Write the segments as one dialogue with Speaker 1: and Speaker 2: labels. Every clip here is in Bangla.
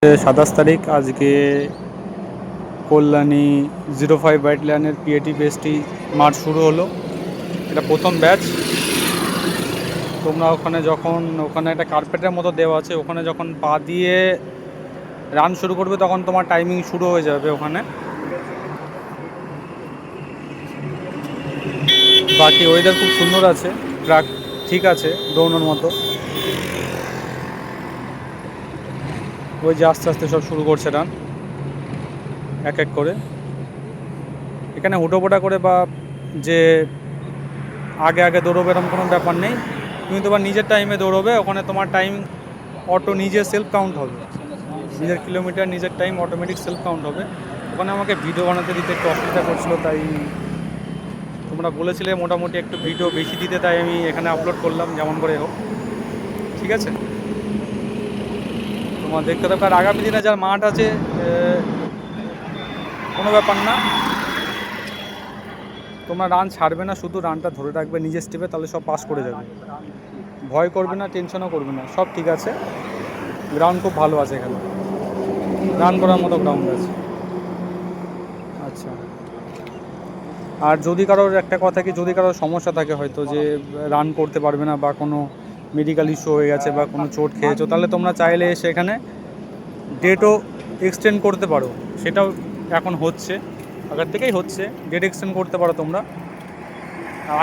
Speaker 1: 27 তারিখ আজকে কল্যাণী 05 ব্যাটালিয়নের পিএটি পেস্টি মার্চ শুরু হলো। এটা প্রথম ব্যাচ। তোমরা ওখানে একটা কার্পেটের মতো দেওয়া আছে, ওখানে যখন পা দিয়ে রান শুরু করবে তখন তোমার টাইমিং শুরু হয়ে যাবে ওখানে। বাকি ওয়েদার খুব সুন্দর আছে, ট্র্যাক ঠিক আছে দৌড়ানোর মতো। ওই যে আস্তে আস্তে সব শুরু করছে রান এক এক করে। এখানে হুটোপোটা করে বা যে আগে আগে দৌড়বে এরকম কোনো ব্যাপার নেই। তুমি তোমার নিজের টাইমে দৌড়বে, ওখানে তোমার টাইম অটো নিজে সেলফ কাউন্ট হবে, নিজের কিলোমিটার নিজের টাইম অটোমেটিক সেলফ কাউন্ট হবে। ওখানে আমাকে ভিডিও বানাতে দিতে একটু অসুবিধা করছিলো, তাই তোমরা বলেছিলে মোটামুটি একটু ভিডিও বেশি দিতে, তাই আমি এখানে আপলোড করলাম যেমন করে হোক। ঠিক আছে, তোমার দেখতে থাকো। আর আগামী দিনে যার মাঠ আছে কোনো ব্যাপার না, তোমরা রান ছাড়বে না, শুধু রানটা ধরে রাখবে নিজের স্টেপে, তাহলে সব পাস করে যাবে। ভয় করবে না, টেনশনও করবে না, সব ঠিক আছে। গ্রাউন্ড খুব ভালো আছে, এখানে রান করার মতো গ্রাউন্ড আছে। আচ্ছা, আর যদি কারোর একটা কথা কি, যদি কারোর সমস্যা থাকে হয়তো যে রান করতে পারবে না বা কোনো মেডিকেল ইস্যু হয়ে গেছে বা কোনো চোট খেয়েছো, তাহলে তোমরা চাইলে সেখানে ডেটও এক্সটেন্ড করতে পারো। সেটাও এখন হচ্ছে, আগের থেকেই হচ্ছে, ডেট এক্সটেন্ড করতে পারো তোমরা।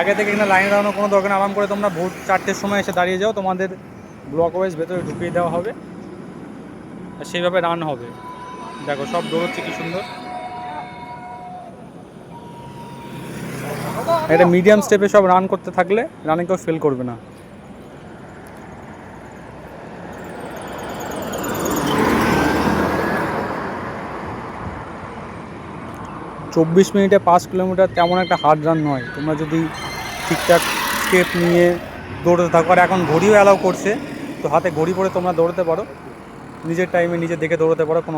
Speaker 1: আগে থেকে এখানে লাইনে দাঁড়ানোর কোনো দরকার নেই, আরাম করে তোমরা ভোর 4টের সময় এসে দাঁড়িয়ে যাও, তোমাদের ব্লক ওয়াইজ ভেতরে ঢুকিয়ে দেওয়া হবে আর সেইভাবে রান হবে। দেখো সব দৌড়চ্ছে কি সুন্দর। একটা মিডিয়াম স্টেপে সব রান করতে থাকলে রানে কেউ ফেল করবে না। চব্বিশ মিনিটে 5 কিলোমিটার তেমন একটা হার্ড রান নয়, তোমরা যদি ঠিকঠাক স্টেপ নিয়ে দৌড়তে থাকো। আর এখন ঘড়িও অ্যালাউ করছে, তো হাতে ঘড়ি পরে তোমরা দৌড়তে পারো, নিজের টাইমে নিজে দেখে দৌড়তে পারো, কোনো